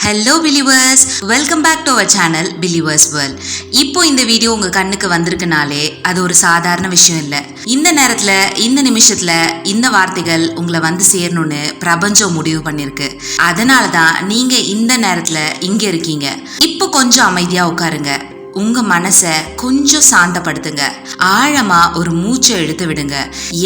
Hello believers, welcome back to our channel believers world. இப்போ இந்த video உங்க கண்ணுக்கு வந்திருக்குனாலே அது ஒரு சாதாரண விஷயம் இல்லை. இந்த நேரத்துல இந்த நிமிஷத்துல இந்த வார்த்தைகள் உங்களை வந்து சேரணும்னு பிரபஞ்சம் முடிவு பண்ணிருக்கு. அதனால தான் நீங்க இந்த நேரத்துல இங்க இருக்கீங்க. இப்போ கொஞ்சம் அமைதியா உட்காருங்க. உங்க மனசை கொஞ்சம் சாந்தப்படுத்துங்க. ஆழமா ஒரு மூச்சை எடுத்து விடுங்க.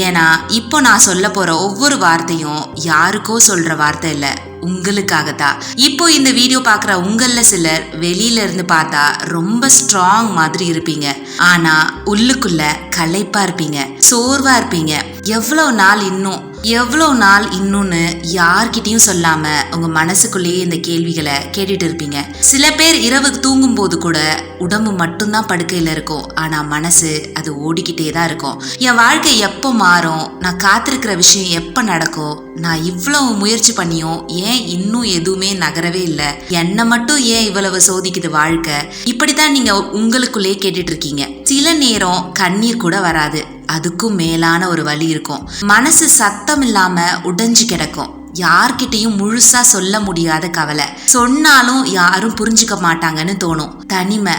ஏன்னா இப்போ நான் சொல்ல போற ஒவ்வொரு வார்த்தையும் யாருக்கோ சொல்ற வார்த்தை இல்லை, உங்களுக்காகத்தான். இப்போ இந்த வீடியோ பாக்குற உங்கள சிலர் வெளியில இருந்து பார்த்தா ரொம்ப ஸ்ட்ராங் மாதிரி இருப்பீங்க. ஆனா உள்ளுக்குள்ள களைப்பா இருப்பீங்க, சோர்வா இருப்பீங்க. எவ்வளவு நாள் இன்னும்னு யார்கிட்டயும் சொல்லாம உங்க மனசுக்குள்ளேயே இந்த கேள்விகளை கேட்டுட்டு இருப்பீங்க. சில பேர் இரவு தூங்கும் போது கூட உடம்பு மட்டும்தான் படுக்கையில இருக்கும், ஆனா மனசு அது ஓடிக்கிட்டே தான் இருக்கும். என் வாழ்க்கை எப்போ மாறும், நான் காத்திருக்கிற விஷயம் எப்ப நடக்கும், நான் இவ்வளவு முயற்சி பண்ணியும் ஏன் இன்னும் எதுவுமே நகரவே இல்லை, என்னை மட்டும் ஏன் இவ்வளவு சோதிக்குது வாழ்க்கை, இப்படித்தான் நீங்க உங்களுக்குள்ளே கேட்டுட்டு இருக்கீங்க. சில நேரம் கண்ணீர் கூட வராது, அதுக்கும் மேலான ஒரு வலி இருக்கும். மனசு சத்தம் இல்லாம உடைஞ்சு கிடக்கும். யார்கிட்டையும் முழுசா சொல்ல முடியாத கவலை, சொன்னாலும் யாரும் புரிஞ்சுக்க மாட்டாங்கன்னு தோணும். தனிமை,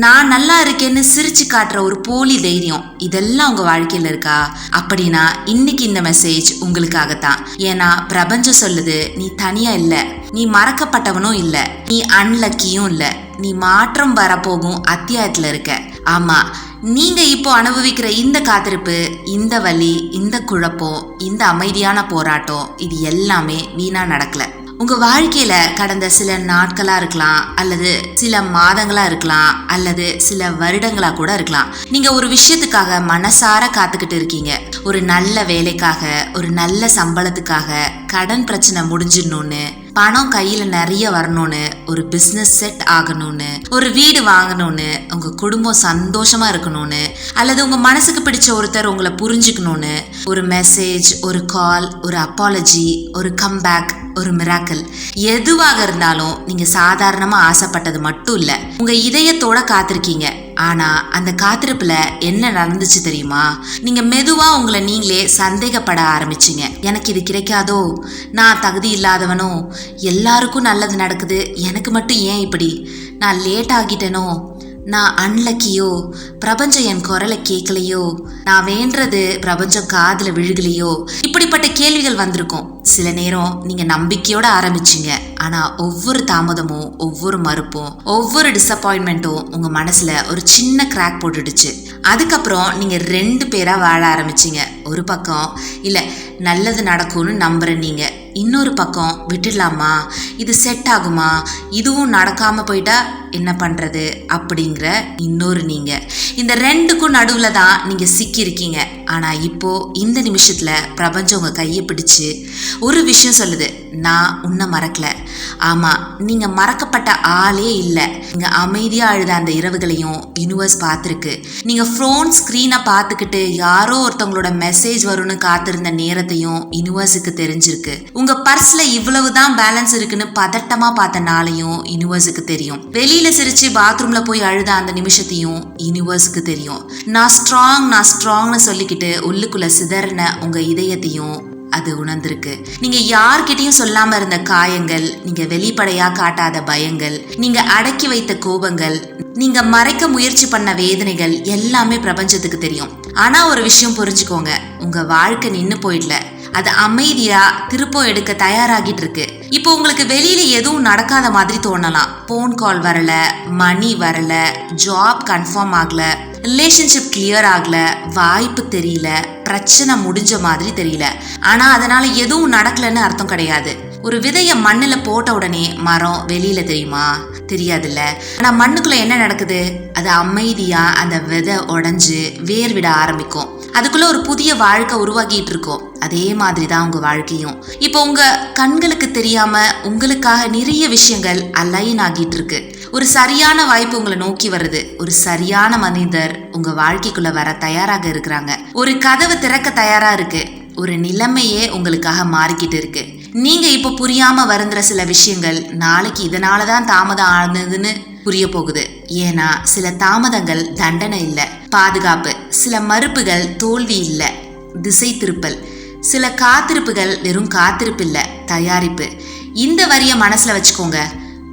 நான் நல்லா இருக்கேன்னு சிரிச்சு காட்டுற ஒரு போலி தைரியம், இதெல்லாம் உங்க வாழ்க்கையில இருக்கா? அப்படின்னா இன்னைக்கு இந்த மெசேஜ் உங்களுக்காகத்தான். ஏன்னா பிரபஞ்சம் சொல்லுது, நீ தனியா இல்ல, நீ மறக்கப்பட்டவனும் இல்ல, நீ அன்லக்கியும் இல்ல, நீ மாற்றம் வரப்போகும் அத்தியாயத்துல இருக்க. ஆமா, நீங்க இப்போ அனுபவிக்கிற இந்த காத்திருப்பு, இந்த வலி, இந்த குழப்பம், இந்த அமைதியான போராட்டம், இது எல்லாமே வீணா நடக்கல. உங்க வாழ்க்கையில கடந்த சில நாட்களா இருக்கலாம், அல்லது சில மாதங்களா இருக்கலாம், அல்லது சில வருடங்களா கூட இருக்கலாம். நீங்க ஒரு விஷயத்துக்காக மனசார காத்துக்கிட்டு இருக்கீங்க. ஒரு நல்ல வேலைக்காக, ஒரு நல்ல சம்பளத்துக்காக, கடன் பிரச்சனை முடிஞ்சிடணும்னு, பணம் கையில நிறைய வரணும்னு, ஒரு பிசினஸ் செட் ஆகணும்னு, ஒரு வீடு வாங்கணும்னு, உங்க குடும்பம் சந்தோஷமா இருக்கணும்னு, அல்லது உங்க மனசுக்கு பிடிச்ச ஒருத்தர் உங்களை புரிஞ்சுக்கணும்னு, ஒரு மெசேஜ், ஒரு கால், ஒரு அப்பாலஜி, ஒரு கம்பேக், ஒரு மிராக்கிள், எதுவாக இருந்தாலும் நீங்க சாதாரணமா ஆசைப்பட்டது மட்டும் இல்ல, உங்க இதயத்தோட காத்திருக்கீங்க. ஆனா அந்த காத்திருப்புல என்ன நடந்துச்சு தெரியுமா? நீங்க மெதுவா உங்களை நீங்களே சந்தேகப்பட ஆரம்பிச்சீங்க. எனக்கு இது கிடைக்காதோ, நான் தகுதி இல்லாதவனோ, எல்லாருக்கும் நல்லது நடக்குது, எனக்கு மட்டும் ஏன் இப்படி, நான் லேட் ஆகிட்டேனோ, நான் அன்லக்கியோ, பிரபஞ்சம் என் குரலை கேட்கலையோ, நான் வேண்டது பிரபஞ்சம் காதுல விழுகலையோ, இப்படிப்பட்ட கேள்விகள் வந்திருக்கும். சில நேரம் நீங்க நம்பிக்கையோட ஆரம்பிச்சீங்க, ஆனா ஒவ்வொரு தாமதமும், ஒவ்வொரு மறுப்பும், ஒவ்வொரு டிசப்பாயின்மெண்ட்டும் உங்க மனசுல ஒரு சின்ன கிராக் போட்டுடுச்சு. அதுக்கப்புறம் நீங்க 2 பேரா வாழ ஆரம்பிச்சீங்க. ஒரு பக்கம் இல்ல நல்லது நடக்கும்னு நம்புற நீங்க, இன்னொரு பக்கம் விட்டுடலாமா, இது செட் ஆகுமா, இதுவும் நடக்காம போயிட்டா என்ன பண்றது அப்படிங்கிற இன்னொரு நீங்க. இந்த 2க்கும் நடுவுல தான் நீங்க சிக்கி இருக்கீங்க. ஆனா இப்போ இந்த நிமிஷத்துல பிரபஞ்சம் உங்க கையை பிடிச்சு ஒரு விஷயம் சொல்லுது, நான் உன்னை மறக்கல. ஆமா, நீங்க மறக்கப்பட்ட ஆளே இல்லை. நீங்க அமைதியா அழுத அந்த இரவுகளையும் யூனிவர்ஸ் பார்த்துருக்கு. நீங்க ஃபோன் ஸ்கிரீனை பார்த்துக்கிட்டு யாரோ ஒருத்தவங்களோட மெசேஜ் வரும்னு காத்திருந்த நேரத்தையும் யூனிவர்ஸுக்கு தெரிஞ்சிருக்கு. உங்க பர்ஸ்ல இவ்வளவுதான் பேலன்ஸ் இருக்குன்னு பதட்டமா பார்த்த நாளையும் யூனிவர்ஸுக்கு தெரியும். வெளியில சிரிச்சு பாத்ரூம்ல போய் அழுத அந்த நிமிஷத்தையும் யூனிவர்ஸுக்கு தெரியும். நான் ஸ்ட்ராங்னு சொல்லிக்கிட்டு உள்ளுக்குள்ள சிதறின உங்க இதயத்தையும் அது உணர்ந்திருக்கு. நீங்க யார்கிட்டையும் சொல்லாம இருந்த காயங்கள், நீங்க வெளிப்படையா காட்டாத பயங்கள், நீங்க அடக்கி வைத்த கோபங்கள், நீங்க மறைக்க முயற்சி பண்ண வேதனைகள் எல்லாமே பிரபஞ்சத்துக்கு தெரியும். ஆனா ஒரு விஷயம் புரிஞ்சுக்கோங்க, உங்க வாழ்க்கை நின்னு போயிடல, அது அமைதியா திருப்பம் எடுக்க தயாராகிட்டு இருக்கு. இப்போ உங்களுக்கு வெளியில எதுவும் நடக்காத மாதிரி தோணலாம். போன் கால் வரல, மணி வரல, ஜாப் கன்ஃபார்ம் ஆகல, ரிலேஷன்ஷிப் கிளியர் ஆகல, வாய்ப்பு தெரியல, பிரச்சனை முடிஞ்ச மாதிரி தெரியல. ஆனா அதனால எதுவும் நடக்கலன்னு அர்த்தம் கிடையாது. ஒரு விதைய மண்ணுல போட்ட உடனே மரம் வெளியில தெரியுமா? தெரியாதுல்ல. ஆனா மண்ணுக்குள்ள என்ன நடக்குது? அது அமைதியா அந்த விதை உடைஞ்சு வேர் விட ஆரம்பிக்கும். அதுக்குள்ள ஒரு புதிய வாழ்க்கை உருவாக்கிட்டு இருக்கும். அதே மாதிரிதான் உங்க வாழ்க்கையும். இப்போ உங்க கண்களுக்கு தெரியாம உங்களுக்காக நிறைய விஷயங்கள் அலைன் ஆகிட்டு இருக்கு. ஒரு சரியான வாய்ப்பு உங்களை நோக்கி வருது. ஒரு சரியான மனிதர் உங்க வாழ்க்கைக்குள்ள வர தயாராக இருக்கிறாங்க. ஒரு கதவு திறக்க தயாரா இருக்கு. ஒரு நிலைமையே உங்களுக்காக மாறிக்கிட்டு இருக்கு. நீங்க இப்ப புரியாம வருந்துற சில விஷயங்கள் நாளைக்கு இதனாலதான் தாமதம் ஆனதுன்னு புரிய போகுது. ஏன்னா சில தாமதங்கள் தண்டனை இல்ல, பாதுகாப்பு. சில மறுப்புகள் தோல்வி இல்ல, திசை திருப்பல். சில காத்திருப்புகள் வெறும் காத்திருப்பு இல்ல, தயாரிப்பு. இந்த வரிய மனசுல வச்சுக்கோங்க.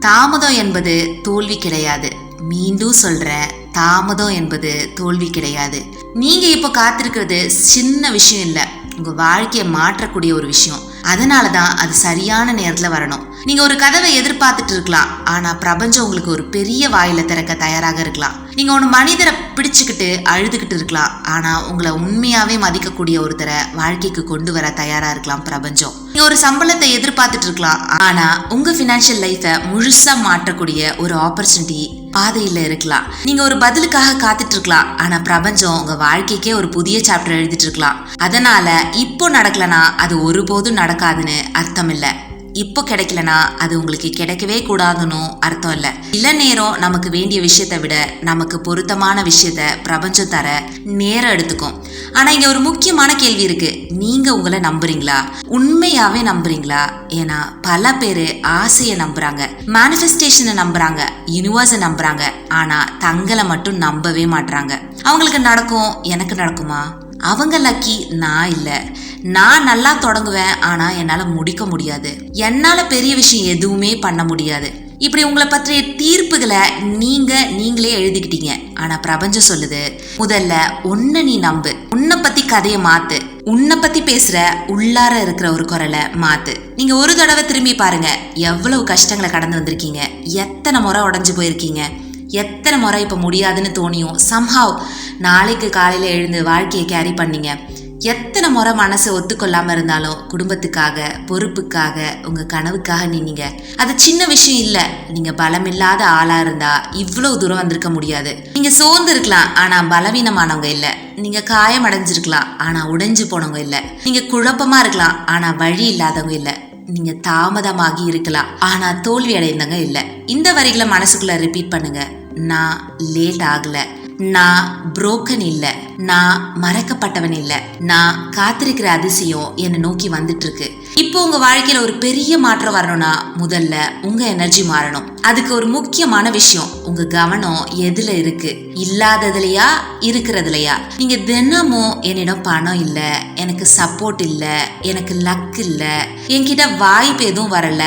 தாமதம் என்பது தோல்வி கிடையாது. மீண்டும் சொல்றேன், தாமதம் என்பது தோல்வி கிடையாது. நீங்க இப்போ காத்திருக்கிறது சின்ன விஷயம் இல்லை, உங்க வாழ்க்கையை மாற்றக்கூடிய ஒரு விஷயம். அதனாலதான் அது சரியான நேரத்துல வரணும். நீங்க ஒரு கதவை எதிர்பார்த்துட்டு இருக்கலாம், ஆனா பிரபஞ்சம் உங்களுக்கு ஒரு பெரிய வாயில திறக்க தயாராக இருக்கலாம். நீங்க ஒரு மனிதரை பிடிச்சுக்கிட்டு அழுதுகிட்டு இருக்கலாம், ஆனா உங்களை உண்மையாவே மதிக்கக்கூடிய ஒருத்தரை வாழ்க்கைக்கு கொண்டு வர தயாரா இருக்கலாம் பிரபஞ்சம். நீங்க ஒரு சம்பளத்தை எதிர்பார்த்துட்டு இருக்கலாம், ஆனா உங்க பினான்சியல் லைஃபை முழுசா மாற்றக்கூடிய ஒரு ஆப்பர்ச்சுனிட்டி பாதையில இருக்கலாம். நீங்க ஒரு பதிலுக்காக காத்துட்டு இருக்கலாம், ஆனா பிரபஞ்சம் உங்க வாழ்க்கைக்கே ஒரு புதிய சாப்டர் எழுதிட்டு இருக்கலாம். அதனால இப்போ நடக்கலனா அது ஒருபோதும் நடக்காதுன்னு அர்த்தம் இல்ல. இப்போ கிடைக்கலனா அது உங்களுக்கு கிடைக்கவே கூடாதுன்னு அர்த்தம் இல்ல. சில நேரம் நமக்கு வேண்டிய விஷயத்தை விட நமக்கு பொருத்தமான விஷயத்த பிரபஞ்சம் தர நேரம் எடுத்துக்கும். ஆனா இங்க ஒரு முக்கியமான கேள்வி இருக்கு. நீங்க உங்களை நம்புறீங்களா? உண்மையாவே நம்புறீங்களா? ஏன்னா பல பேரு ஆசையை நம்புறாங்க, மேனிஃபெஸ்டேஷனை நம்புறாங்க, யூனிவர்ஸை நம்புறாங்க, ஆனா தங்களை மட்டும் நம்பவே மாட்றாங்க. அவங்களுக்கு நடக்கும், எனக்கு நடக்குமா? அவங்க லக்கி, நான் இல்லை. நான் நல்லா தொடங்குவேன், ஆனா என்னால முடிக்க முடியாது. என்னால பெரிய விஷயம் எதுவுமே பண்ண முடியாது. இப்படி உங்களை பற்றிய தீர்ப்புகளை நீங்களே எழுதிக்கிட்டீங்க. ஆனா பிரபஞ்சம் சொல்லுது, முதல்ல உன்னை நீ நம்பு. உன்னை பத்தி கதையை மாத்து. உன்னை பத்தி பேசுற உள்ளார இருக்கிற ஒரு குரலை மாத்து. நீங்க ஒரு தடவை திரும்பி பாருங்க, எவ்வளவு கஷ்டங்களை கடந்து வந்திருக்கீங்க, எத்தனை முறை உடைஞ்சு போயிருக்கீங்க, எத்தனை முறை இப்போ முடியாதுன்னு தோணியும் சம்ஹாவ் நாளைக்கு காலையில் எழுந்து வாழ்க்கையை கேரி பண்ணீங்க. எத்தனை முறை மனசை ஒத்துக்கொள்ளாமல் இருந்தாலும் குடும்பத்துக்காக, பொறுப்புக்காக, உங்கள் கனவுக்காக நின்னீங்க. அது சின்ன விஷயம் இல்லை. நீங்கள் பலமில்லாத ஆளாக இருந்தால் இவ்வளோ தூரம் வந்திருக்க முடியாது. நீங்கள் சோர்ந்து இருக்கலாம், ஆனால் பலவீனமானவங்க இல்லை. நீங்கள் காயம் அடைஞ்சிருக்கலாம், ஆனால் உடைஞ்சு போனவங்க இல்லை. நீங்கள் குழப்பமாக இருக்கலாம், ஆனால் வழி இல்லாதவங்க இல்லை. நீங்க தாமதமாகி இருக்கலாம், ஆனா தோல்வி அடைந்தவங்க இல்லை. இந்த வரிகளை மனசுக்குள்ள ரிப்பீட் பண்ணுங்க. நான் லேட் ஆகல, நான் புரோக்கன் இல்லை, நான் மறக்கப்பட்டவன் இல்லை, நான் காத்திருக்கிற அதிசயம் என்னை நோக்கி வந்துட்டு இருக்கு. இப்போ உங்க வாழ்க்கையில ஒரு பெரிய மாற்றம் வரணும்னா முதல்ல உங்க எனர்ஜி மாறணும். அதுக்கு ஒரு முக்கியமான விஷயம், உங்க கவனம் எதுல இருக்கு? இல்லாததுலையா, இருக்கிறதுலையா? நீங்க தினமும் என்னிடம் பணம் இல்ல, எனக்கு சப்போர்ட் இல்ல, எனக்கு லக் இல்ல, என்கிட்ட வாய்ப்பு எதுவும் வரல,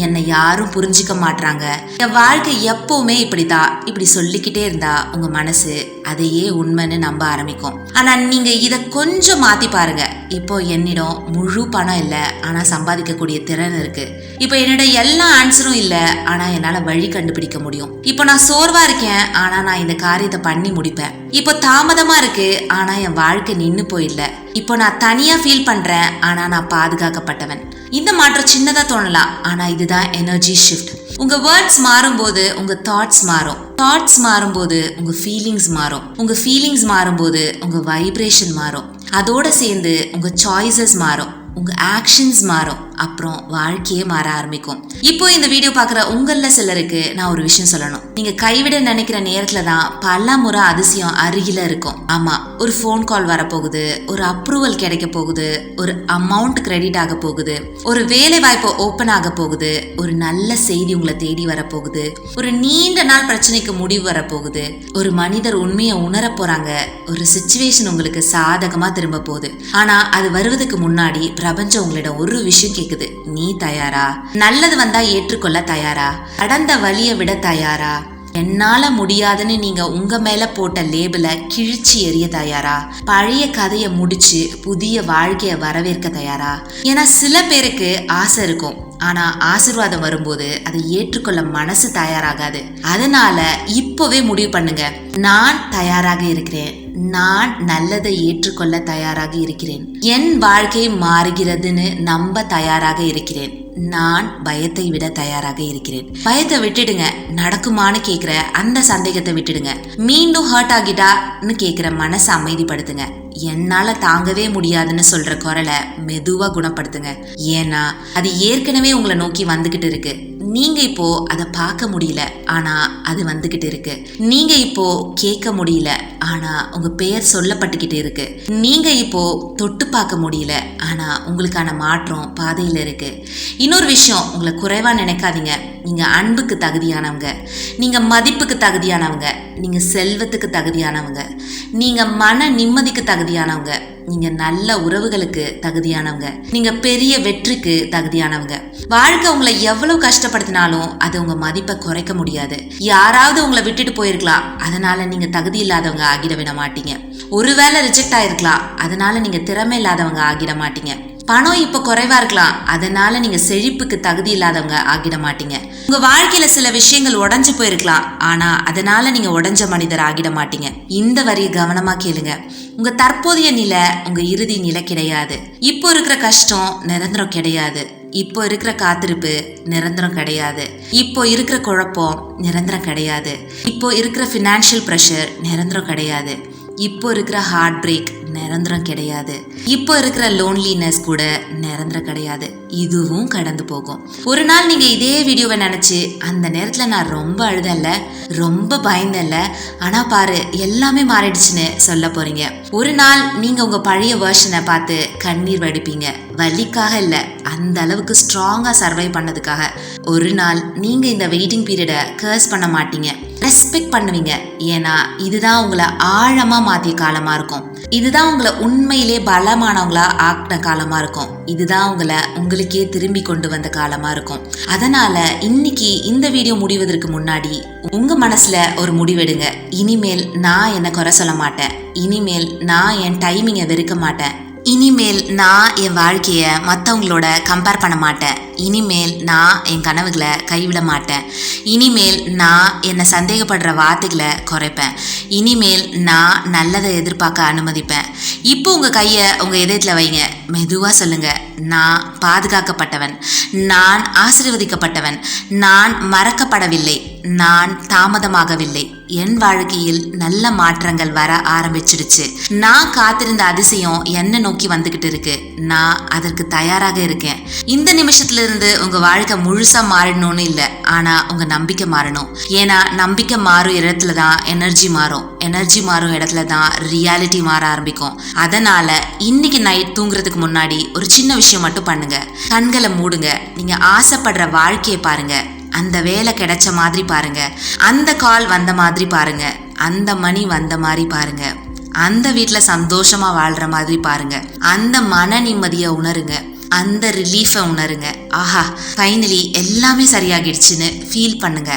என்னை யாரும் புரிஞ்சிக்க மாட்டாங்க, என் வாழ்க்கை எப்பவுமே இப்படிதான், இப்படி சொல்லிக்கிட்டே இருந்தா உங்க மனசு அதையே உண்மைன்னு நம்ப ஆரம்பிக்கும். ஆனா நீங்க இத கொஞ்சம் மாத்தி பாருங்க. இப்போ என்னிடம் முழு பணம் இல்ல, ஆனா சம்பாதிக்கக்கூடிய திறன் இருக்கு. இப்போ என்னோட எல்லா ஆன்சரும் இல்ல, ஆனா என்னால வழி கண்டுபிடிக்க முடியும். இப்போ நான் சோர்வா இருக்கேன், ஆனா நான் இந்த காரியத்தை பண்ணி முடிப்பேன். இப்போ தாமதமா இருக்கு, ஆனா என் வாழ்க்கை நின்னு போயிடல. இப்போ நான் தனியா ஃபீல் பண்றேன், ஆனா நான் பாதுகாக்கப்பட்டவன். இந்த மாற்றம் சின்னதா தோணலாம், ஆனா இதுதான் எனர்ஜி ஷிஃப்ட். உங்க வேர்ட்ஸ் மாறும்போது உங்க தாட்ஸ் மாறும், தாட்ஸ் மாறும்போது உங்க ஃபீலிங்ஸ் மாறும், உங்க ஃபீலிங்ஸ் மாறும்போது உங்க வைப்ரேஷன் மாறும், அதோட சேர்ந்து உங்க சாய்ஸஸ் மாறும், உங்க ஆக்ஷன்ஸ் மாறும், அப்புறம் வாழ்க்கையே மாற ஆரம்பிக்கும். இப்போ இந்த வீடியோ பார்க்குற உங்களில் சிலருக்கு நான் ஒரு விஷயம் சொல்லணும். நீங்க கைவிட நினைக்கிற நேரத்துல தான் பல முறை அதிசயம் அருகில இருக்கும். ஆமா, ஒரு ஃபோன் கால் வரப்போகுது, ஒரு அப்ரூவல் கிடைக்க போகுது, ஒரு அமௌண்ட் கிரெடிட் ஆக போகுது, ஒரு வேலை வாய்ப்பு ஓப்பன் ஆக போகுது, ஒரு நல்ல செய்தி உங்களை தேடி வரப்போகுது, ஒரு நீண்ட நாள் பிரச்சனைக்கு முடிவு வரப்போகுது, ஒரு மனிதர் உண்மையை உணர போறாங்க, ஒரு சிச்சுவேஷன் உங்களுக்கு சாதகமா திரும்ப போகுது. ஆனா அது வருவதுக்கு முன்னாடி பிரபஞ்சம் உங்களிடம் ஒரு விஷயம் கேக்குது. நீ தயாரா? நல்லது வந்தா ஏற்றுக்கொள்ள தயாரா? கடந்த வழியை விட தயாரா? என்னால முடியாதுன்னு நீங்க உங்க மேல போட்ட லேபிளை கிழிச்சு எறிய தயாரா? பழைய கதையை முடிச்சு புதிய வாழ்க்கைய வரவேற்க தயாரா? ஏன்னா சில பேருக்கு ஆசை இருக்கும், ஆனா ஆசீர்வாதம் வரும்போது அதை ஏற்றுக்கொள்ள மனசு தயாராகாது. அதனால இப்பவே முடிவு பண்ணுங்க, நான் தயாராக இருக்கிறேன், நான் நல்லதை ஏற்றுக்கொள்ள தயாராக இருக்கிறேன், என் வாழ்க்கை மாறுகிறதுன்னு நம்ப தயாராக இருக்கிறேன், நான் பயத்தை விட தயாராக இருக்கிறேன். பயத்தை விட்டுடுங்க. நடக்குமான்னு கேக்குற அந்த சந்தேகத்தை விட்டுடுங்க. மீண்டும் ஹர்ட் ஆகிட்டான்னு கேக்குற மனசை அமைதிப்படுத்துங்க. என்னால தாங்கவே முடியாதுன்னு சொல்ற குரலை மெதுவா குணப்படுத்துங்க. ஏன்னா அது ஏற்கனவே உங்களை நோக்கி வந்துகிட்டு இருக்கு. நீங்க இப்போ அதை பார்க்க முடியல, ஆனா அது வந்துகிட்டு இருக்கு. நீங்க இப்போ கேட்க முடியல, ஆனா உங்க பெயர் சொல்லப்பட்டுக்கிட்டு இருக்கு. நீங்க இப்போ தொட்டு பார்க்க முடியல, ஆனா உங்களுக்கான மாற்றம் பாதையில இருக்கு. இன்னொரு விஷயம், உங்களை குறைவா நினைக்காதீங்க. நீங்க அன்புக்கு தகுதியானவங்க, நீங்க மதிப்புக்கு தகுதியானவங்க, நீங்க செல்வத்துக்கு தகுதியானவங்க, நீங்க மன நிம்மதிக்கு தகுதியானவங்க, நீங்க நல்ல உறவுகளுக்கு தகுதியானவங்க, நீங்க பெரிய வெற்றிக்கு தகுதியானவங்க. வாழ்க்கை உங்களை எவ்வளவு கஷ்டப்படுத்தினாலும் அது உங்க மதிப்பை குறைக்க முடியாது. யாராவது உங்களை விட்டுட்டு போயிருக்கலாம், அதனால நீங்க தகுதி இல்லாதவங்க ஆகிட விட மாட்டீங்க. ஒருவேளை ரிஜெக்ட் ஆயிருக்கலாம், அதனால நீங்க திறமை இல்லாதவங்க ஆகிட மாட்டீங்க. பணம் இப்ப குறைவா இருக்கலாம், அதனால நீங்க செழிப்புக்கு தகுதி இல்லாதவங்க ஆகிட மாட்டீங்க. உங்க வாழ்க்கையில சில விஷயங்கள் உடைஞ்சு போயிருக்கலாம், ஆனா அதனால நீங்க உடைஞ்ச மனிதர் ஆகிட மாட்டீங்க. இந்த வரியை கவனமா கேளுங்க. உங்க தற்போதைய நிலை உங்க இறுதி நிலை கிடையாது. இப்போ இருக்கிற கஷ்டம் நிரந்தரம் கிடையாது. இப்போ இருக்கிற காத்திருப்பு நிரந்தரம் கிடையாது. இப்போ இருக்கிற குழப்பம் நிரந்தரம் கிடையாது. இப்போ இருக்கிற ஃபினான்ஷியல் ப்ரெஷர் நிரந்தரம் கிடையாது. இப்போ இருக்கிற ஹார்ட் பிரேக் நிரந்தரம் கிடையாது. இப்போ இருக்கிற லோன்லினஸ் கூட நிரந்தரம் கிடையாது. இதுவும் கடந்து போகும். ஒரு நாள் நீங்க இதே வீடியோவை நினைச்சு அந்த நேரத்துல நான் ரொம்ப அழுதல்ல, ரொம்ப பயந்தல்ல, ஆனா பாரு எல்லாமே மாறிடுச்சுன்னு சொல்ல போறீங்க. ஒரு நாள் நீங்க உங்க பழைய வெர்ஷனை பார்த்து கண்ணீர் வடிப்பீங்க. வலிக்காக இல்ல, அந்த அளவுக்கு ஸ்ட்ராங்கா சர்வை பண்ணதுக்காக. ஒரு நாள் நீங்க இந்த வெயிட்டிங் பீரியடை கர்ஸ் பண்ண மாட்டீங்க, ரெஸ்பெக்ட் பண்ணுவீங்க. ஏன்னா இதுதான் உங்களை ஆழமா மாத்திய காலமா இருக்கும். இதுதான் உங்களை உண்மையிலே பலமானவங்களா ஆக்கின காலமா இருக்கும். இதுதான் உங்களை உங்களுக்கே திரும்பி கொண்டு வந்த காலமா இருக்கும். அதனால இன்னைக்கு இந்த வீடியோ முடிவதற்கு முன்னாடி உங்க மனசுல ஒரு முடிவெடுங்க. இனிமேல் நான் என்ன குறை சொல்ல மாட்டேன். இனிமேல் நான் என் டைமிங்கை வெறுக்க மாட்டேன். இனிமேல் நான் என் வாழ்க்கைய மற்றவங்களோட கம்பேர் பண்ண மாட்டேன். இனிமேல் நான் என் கனவுகளை கைவிட மாட்டேன். இனிமேல் நான் என்னை சந்தேகப்படுற வார்த்தைகளை குறைப்பேன். இனிமேல் நான் நல்லதை எதிர்பார்க்க அனுமதிப்பேன். இப்போ உங்கள் கையை உங்கள் இதயத்தில் வைங்க. மெதுவாக சொல்லுங்க, நான் பாதுகாக்கப்பட்டவன், நான் ஆசீர்வதிக்கப்பட்டவன், நான் மறக்கப்படவில்லை, நான் தாமதமாகவில்லை. என் வாழ்க்கையில் நல்ல மாற்றங்கள் வர ஆரம்பிச்சிடுச்சு. நான் காத்திருந்த அதிசயம் என்ன நோக்கி வந்துகிட்டு இருக்கு. நான் அதற்கு தயாராக இருக்கேன். இந்த நிமிஷத்துல இருந்து உங்க வாழ்க்கை முழுசா மாறணும்னு இல்லை, ஆனா உங்க நம்பிக்கை மாறணும். ஏன்னா நம்பிக்கை மாறும் இடத்துல தான் எனர்ஜி மாறும். எனர்ஜி மாறும் இடத்துல தான் ரியாலிட்டி மாற ஆரம்பிக்கும். அதனால இன்னைக்கு நைட் தூங்குறதுக்கு முன்னாடி ஒரு சின்ன விஷயம் மட்டும் பண்ணுங்க. கண்களை மூடுங்க. நீங்க ஆசைப்படுற வாழ்க்கையை பாருங்க. அந்த வேலை கிடைச்ச மாதிரி பாருங்க. அந்த கால் வந்த மாதிரி பாருங்க. அந்த மணி வந்த மாதிரி பாருங்க. அந்த வீட்டில் சந்தோஷமா வாழ்ற மாதிரி பாருங்க. அந்த மன நிம்மதியை உணருங்க. அந்த ரிலீஃபை உணருங்க. ஆஹா, ஃபைனலி எல்லாமே சரியாகிடுச்சுன்னு ஃபீல் பண்ணுங்க.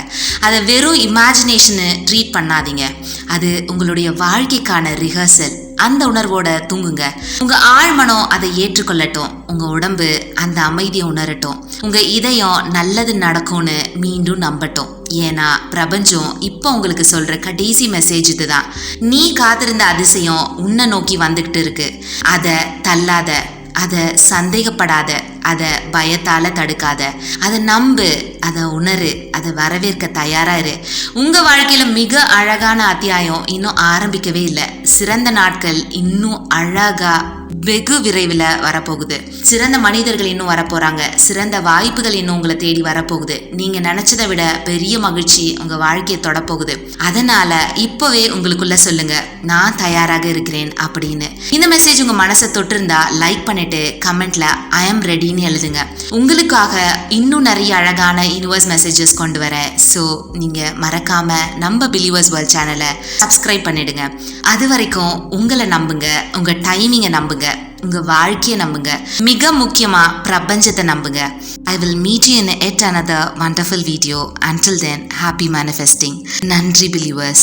அதை வெறும் இமேஜினேஷனு ட்ரீட் பண்ணாதீங்க. அது உங்களுடைய வாழ்க்கைக்கான ரிஹர்சல். அந்த உணர்வோட தூங்குங்க. உங்க ஆழ்மனம் அதை ஏற்றுக்கொள்ளட்டும். உங்க உடம்பு அந்த அமைதியை உணரட்டும். உங்க இதயம் நல்லது நடக்கும்னு மீண்டும் நம்பட்டும். ஏன்னா பிரபஞ்சம் இப்போ உங்களுக்கு சொல்ற கடைசி மெசேஜ் இதுதான். நீ காத்திருந்த அதிசயம் உன்னை நோக்கி வந்துகிட்டு இருக்கு. அதை தள்ளாத, அதை சந்தேகப்படாத, அதை பயத்தால தடுக்காத. அதை நம்பு, அதை உணரு, அதை வரவேற்க தயாரா இரு. உங்க வாழ்க்கையில மிக அழகான அத்தியாயம் இன்னும் ஆரம்பிக்கவே இல்லை. சிறந்த நாட்கள் இன்னும் அழகா வெகு விரைவில் வரப்போகுது. சிறந்த மனிதர்கள் இன்னும் வரப்போறாங்க. சிறந்த வாய்ப்புகள் இன்னும் உங்களை தேடி வரப்போகுது. நீங்க நினைச்சதை விட பெரிய மகிழ்ச்சி உங்க வாழ்க்கையை தொடப்போகுது. அதனால இப்பவே உங்களுக்குள்ள சொல்லுங்க, நான் தயாராக இருக்கிறேன் அப்படின்னு. இந்த மெசேஜ் உங்க மனசை தொட்டிருந்தா லைக் பண்ணிட்டு கமெண்ட்ல ஐ ஆம் ரெடின்னு எழுதுங்க. உங்களுக்காக இன்னும் நிறைய அழகான யூனிவர்ஸ் மெசேஜஸ் கொண்டு வர. ஸோ நீங்க மறக்காம நம்ம பிலீவர்ஸ் வேர்ல்ட் சேனலை சப்ஸ்கிரைப் பண்ணிடுங்க. அது வரைக்கும் உங்களை நம்புங்க, உங்க டைமிங்கை நம்புங்க, உங்க வாழ்க்கையை நம்புங்க, மிக முக்கியமா பிரபஞ்சத்தை நம்புங்க. I will meet you in yet another wonderful video. Until then, happy manifesting. நன்றி believers.